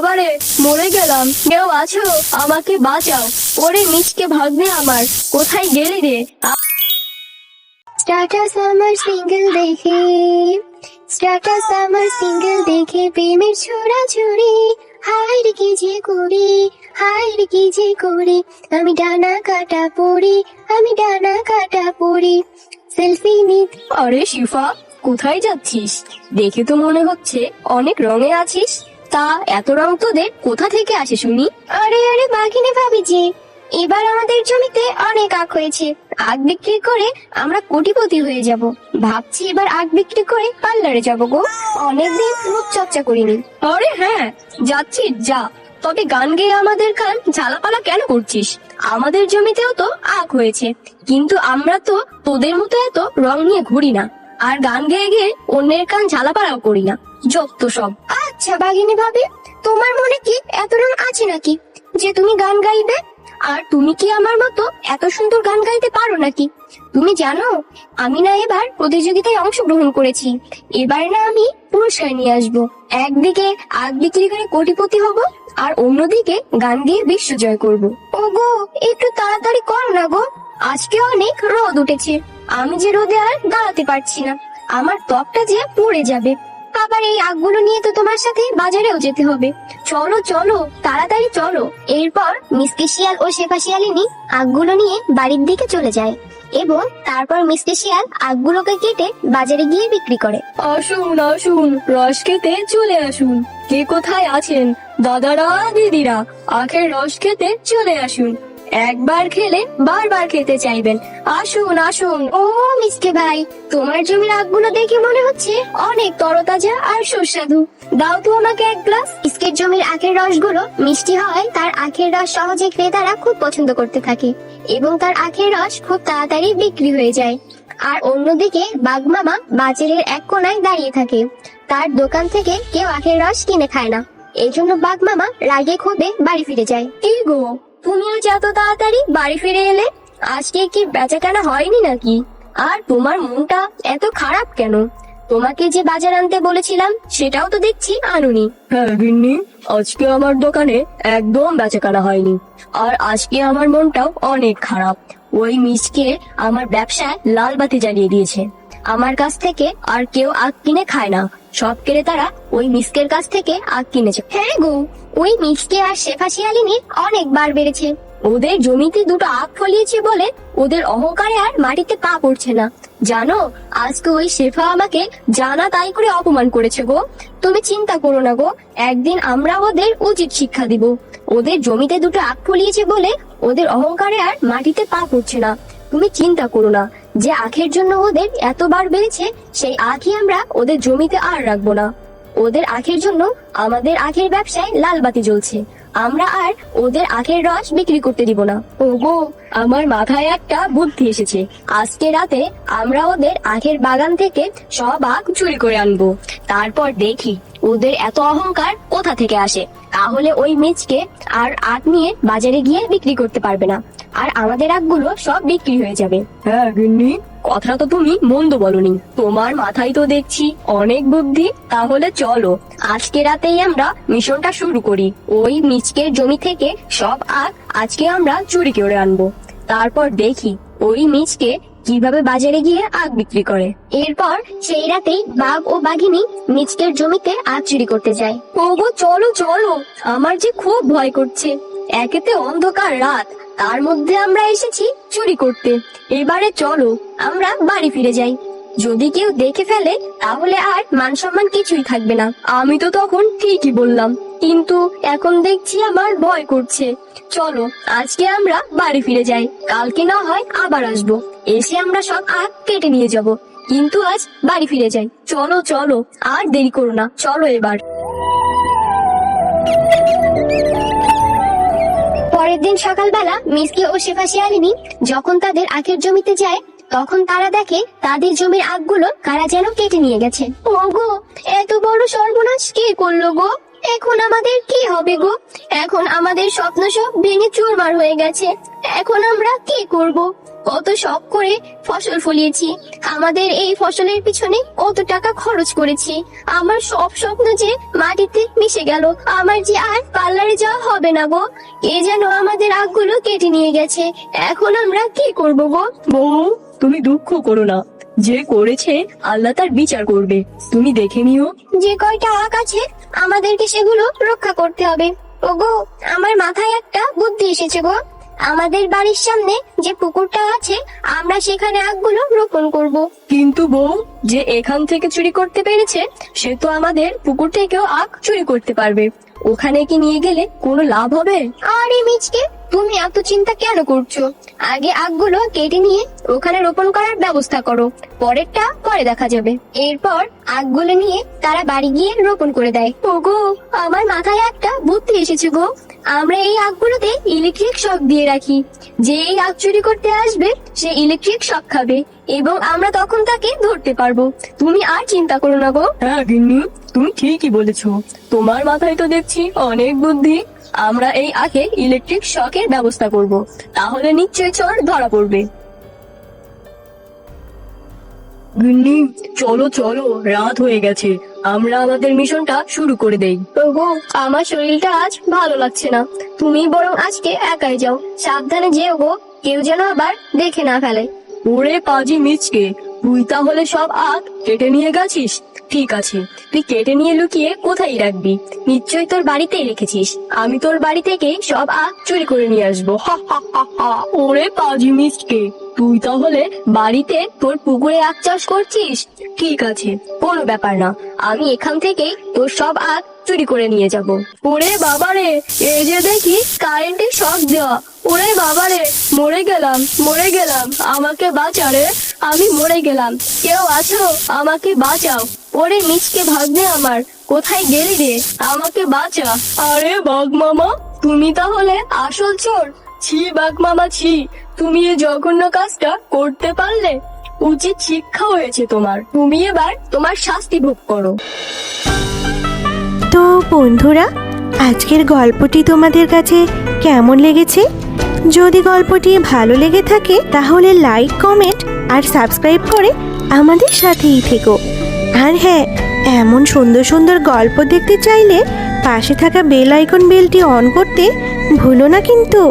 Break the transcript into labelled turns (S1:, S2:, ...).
S1: বাবারে, মরে গেলাম। কেউ আছো? আমাকে বাঁচাও। ওরে মিচকে ভাগ্নে আমার, কোথায় গেলি রে?
S2: স্ট্যাটাস আমার সিঙ্গেল দেখে, স্ট্যাটাস আমার সিঙ্গেল দেখে প্রেমের ছোড়াছুড়ি। হায় রে কি যে করি, হায় রে কি যে করি, আমি ডানা কাটা পড়ি, আমি ডানা কাটা পড়ি। সেলফি নিত।
S1: আরে শিফা, কোথায় যাচ্ছিস? দেখে তো মনে হচ্ছে অনেক রঙে আছিস। তা এত রং তোদের কোথা থেকে আসে শুনি?
S2: আরে আরে বাঘিনী ভাবি যে, এবার আমাদের জমিতে অনেক আখ হয়েছে। আখ বিক্রি করে আমরা কোটিপতি হয়ে যাব। ভাবছি এবার আখ বিক্রি করে পার্লারে যাবো গো, অনেকদিন রূপ চর্চা করিনি।
S1: আরে হ্যাঁ, যাচ্ছিস যা। তবে গান গেয়ে আমাদের কান ঝালাপালা কেন করছিস? আমাদের জমিতেও তো আখ হয়েছে, কিন্তু আমরা তো তোদের মতো এত রং নিয়ে ঘুরি না, আর গান গেয়ে গিয়ে অন্যের কান ঝালাপালাও করি না। যত সব।
S2: আচ্ছা বাঘিনী ভাবি, তোমার মনে কি এত রং আছে নাকি যে তুমি গান গাইবে?
S1: আর তুমি কি আমার মতো
S2: এত সুন্দর গান গাইতে পারো নাকি? তুমি জানো আমি না এবার প্রতিযোগিতায় অংশগ্রহণ করেছি। এবার না আমি পুরস্কার নিয়ে আসবো। একদিকে আখ বিক্রি করে কোটিপতি হব, আর অন্যদিকে গান গেয়ে বিশ্ব জয় করবো। ওগো একটু তাড়াতাড়ি কর না গো, আজকে অনেক রোদ উঠেছে। আমি যে রোদে আর দাঁড়াতে পারছি না, আমার ত্বকটা যে পুড়ে যাবে। আবার এই আখগুলো নিয়ে তো তোমার সাথে বাজারেও যেতে হবে। চলো চলো তাড়াতাড়ি চলো। এরপর মিসকে শিয়াল ও শেফা শিয়ালিনী আখগুলো নিয়ে বাড়ির দিকে চলে যায়, এবং তারপর মিসকে শিয়াল আখগুলোকে কেটে বাজারে গিয়ে বিক্রি করে।
S1: আসুন আসুন, রস খেতে চলে আসুন। কে কোথায় আছেন? দাদারা দিদিরা, আখের রস খেতে চলে আসুন। একবার খেলে বারবার খেতে চাইবেন। আসুন আসুন।
S2: ও মিসকে ভাই, তোমার জমির আখগুলো দেখে মনে হচ্ছে অনেক তরতাজা আর সুস্বাদু। দাও তো আমাকে এক গ্লাস। মিসকের জমির আখের রসগুলো মিষ্টি হয়, তার আখের রস সহজে ক্রেতারা খুব পছন্দ করতে থাকে, এবং তার আখের রস খুব তাড়াতাড়ি বিক্রি হয়ে যায়। আর অন্যদিকে বাঘ মামা বাজারের এক কোনায় দাঁড়িয়ে থাকে। তার দোকান থেকে কেউ আখের রস কিনে খায় না, এই জন্য বাঘ মামা রাগে ক্ষোভে বাড়ি ফিরে যায়।
S1: কি গো, তুমি আজ এত তাড়াতাড়ি বাড়ি ফিরে এলে? আজকে কি বেচাকেনা হয়নি নাকি? আর তোমার মনটা এত খারাপ কেন? তোমাকে যে বাজার আনতে বলেছিলাম সেটাও তো দেখছি আনুনি। হ্যাঁ গিন্নি, আজকে আমার দোকানে একদম বেচাকেনা হয়নি, আর আজকে আমার মনটাও অনেক খারাপ। ওই মিচকে আমার ব্যবসায় লাল বাতি জ্বালিয়ে দিয়েছে। আমার কাছ থেকে আর কেউ আখ কিনে খায় না, সব ক্রেতারা ওই মিসকের কাছ থেকে আখ কিনেছে।
S2: হ্যাঁ গো, ওই মিসকে আর শেফা শিয়ালিনী অনেকবার বেড়েছে।
S1: ওদের জমিতে দুটো আখ ফলিয়েছে বলে ওদের অহংকারে আর মাটিতে পা পড়ছে না। জানো, আজকে ওই শেফা আমাকে জানা তাই করে অপমান করেছে গো। তুমি চিন্তা করো না গো, একদিন আমরা ওদের উচিত শিক্ষা দিব। ওদের জমিতে দুটো আখ ফলিয়েছে বলে ওদের অহংকারে আর মাটিতে পা পড়ছে না। তুমি চিন্তা করো না, যে আখের জন্য ওদের এতবার বেড়েছে, সেই আখই আমরা ওদের জমিতে আর রাখবো না। ওদের আখের জন্য আমাদের আখের ব্যবসায় লাল বাতি জ্বলছে, আমরা আর ওদের আখের রস বিক্রি করতে দিব না। ওগো, আমার মাথায় একটা বুদ্ধি এসেছে। আজকে রাতে আমরা ওদের আখের বাগান থেকে সব আখ চুরি করে আনবো, তারপর দেখি ওদের এত অহংকার কোথা থেকে আসে। তাহলে ওই মিচকে আর আখ নিয়ে বাজারে গিয়ে বিক্রি করতে পারবে না, আর আমাদের আখগুলো সব বিক্রি হয়ে যাবে। হ্যাঁ গিন্নি, কথা তো তুমি মন্দ বলনি। তোমার মাথায় তো দেখছি অনেক বুদ্ধি। তাহলে চলো আজকে রাতেই আমরা মিশনটা শুরু করি। ওই মিচকের জমি থেকে সব আখ আজকে আমরা চুরি করে আনবো, তারপর দেখি ওই মিচকে কিভাবে বাজারে গিয়ে আখ বিক্রি করে।
S2: এরপর সেই রাতেই বাঘ ও বাঘিনী মিচকের জমিতে আখ চুরি করতে যায়।
S1: ওগো চলো চলো, আমার যে খুব ভয় করছে। একেতে অন্ধকার রাত, তার মধ্যে আমরা এসেছি চুরি করতে। এবারে চলো আমরা বাড়ি ফিরে যাই। যদি কেউ দেখে ফেলে তাহলে আর মান সম্মান কিছুই থাকবে না। আমি তো তখন ঠিকই বললাম, কিন্তু এখন দেখছি আমার ভয় করছে। চলো আজকে আমরা বাড়ি ফিরে যাই, কালকে না হয় আবার আসবো, এসে আমরা সব আখ কেটে নিয়ে যাব। কিন্তু আজ বাড়ি ফিরে যাই। চলো চলো, আর দেরি করো না, চলো এবার।
S2: পরের দিন সকালবেলা মিসকে ও শেফা শিয়ালিনী যখন তাদের আখের জমিতে যায়, তখন তারা দেখে তাদের জমির আখগুলো কারা যেন কেটে নিয়ে গেছে। ওগো, এত বড় সর্বনাশ কে করলো গো? এখন আমাদের কি হবে গো? এখন আমাদের স্বপ্ন সব ভেঙে চুরমার হয়ে গেছে। এখন আমরা কি করব?
S1: কত শখ করে ফসল ফলিয়েছি, আমাদের এই ফসলের পিছনে কত টাকা খরচ করেছি। আমার সব স্বপ্ন যে মাটিতে মিশে গেল। আমার যে আর পার্লারে যাওয়া হবে না গো। এ যেন আমাদের আখগুলো কেটে নিয়ে গেছে। এখন আমরা কি করব গো?
S3: বউ, তুমি দুঃখ করো না, যে করেছে আল্লাহ তার বিচার করবে, তুমি দেখে নিও।
S1: যে কয়টা আখ আছে আমাদেরকে সেগুলো রক্ষা করতে হবে। ওগো, আমার মাথায় একটা বুদ্ধি এসেছে গো। আমাদের বাড়ির সামনে যে পুকুরটা আছে, আমরা সেখানে আখগুলো রোপণ করব।
S3: কিন্তু বউ, যে এখান থেকে চুরি করতে পেরেছে সে তো আমাদের পুকুর থেকেও আখ চুরি করতে পারবে। ওখানে কি নিয়ে গেলে কোনো লাভ হবে?
S1: আরে মিচকে, তুমি এত চিন্তা কেন করছো? আগে আখগুলো কেটে নিয়ে ওখানে রোপণ করার ব্যবস্থা করো, পরেরটা পরে দেখা যাবে। এরপর আখগুলো নিয়ে তারা বাড়ি গিয়ে রোপণ করে দেয়। ওগো, আমার মাথায় একটা বুদ্ধি এসেছে গো। আমরা এই আখগুলোতে ইলেকট্রিক শক দিয়ে রাখি। যে এই আখ চুরি করতে আসবে সে ইলেকট্রিক শক খাবে এবং আমরা তখন তাকে ধরতে পারবো। তুমি আর চিন্তা করো না গো।
S3: হ্যাঁ গিন্নি, তুমি ঠিকই বলেছো, তোমার মাথায় তো দেখছি অনেক বুদ্ধি। আমরা এই আখে ইলেকট্রিক শকের ব্যবস্থা করব, তাহলে নিশ্চয়ই চোর ধরা পড়বে। গিন্নি, চলো চলো, রাত হয়ে গেছে, আমরা আমাদের মিশনটা শুরু করে দেই।
S1: ওগো, আমার শরীরটা আজ ভালো লাগছে না। তুমি বরং আজকে একাই যাও, সাবধানে যেও গো, কেউ যেন আবার দেখে না ফেলে।
S3: ওরে পাজি মিচকে, তুই তাহলে সব আখ কেটে নিয়ে গেছিস? ঠিক আছে, তুই কেটে নিয়ে লুকিয়ে কোথায় রাখবি? নিশ্চয়ই তোর বাড়িতেই রেখেছিস। আমি তোর বাড়ি থেকে সব আখ চুরি করে নিয়ে আসবো। হা হা হা হা। ওরে পাজি মিচকে, তুই তাহলে বাড়িতে তোর পুকুরে আখ চাষ করছিস? ঠিক আছে, কোনো ব্যাপার না, আমি এখান থেকে তোর সব আখ চুরি করে নিয়ে যাব। ওরে বাবারে, এই যে দেখি কারেন্টের শক দেওয়া। ওরে বাবারে, মরে গেলাম মরে গেলাম, আমাকে বাঁচা রে, আমি মরে গেলাম, কেউ আছো, আমাকে বাঁচাও। ওরে মিচকে ভাগ্নে আমার, কোথায় গেলি রে, আমাকে বাঁচা। আরে বাঘ মামা, তুমি তাহলে আসল চোর? ছি বাঘ মামা ছি, তুমি এই জঘন্য কাজটা করতে পারলে? উচিত শিক্ষা হয়েছে তোমার, তুমি এবার তোমার শাস্তি ভোগ করো।
S4: তো বন্ধুরা, আজকের গল্পটি তোমাদের কাছে কেমন লেগেছে? যদি গল্পটি ভালো লেগে থাকে তাহলে লাইক, কমেন্ট আর সাবস্ক্রাইব করে আমাদের সাথেই থেকো। আর হ্যাঁ, এমন সুন্দর সুন্দর গল্প দেখতে চাইলে পাশে থাকা বেল আইকন বেলটি অন করতে ভুলো না কিন্তু।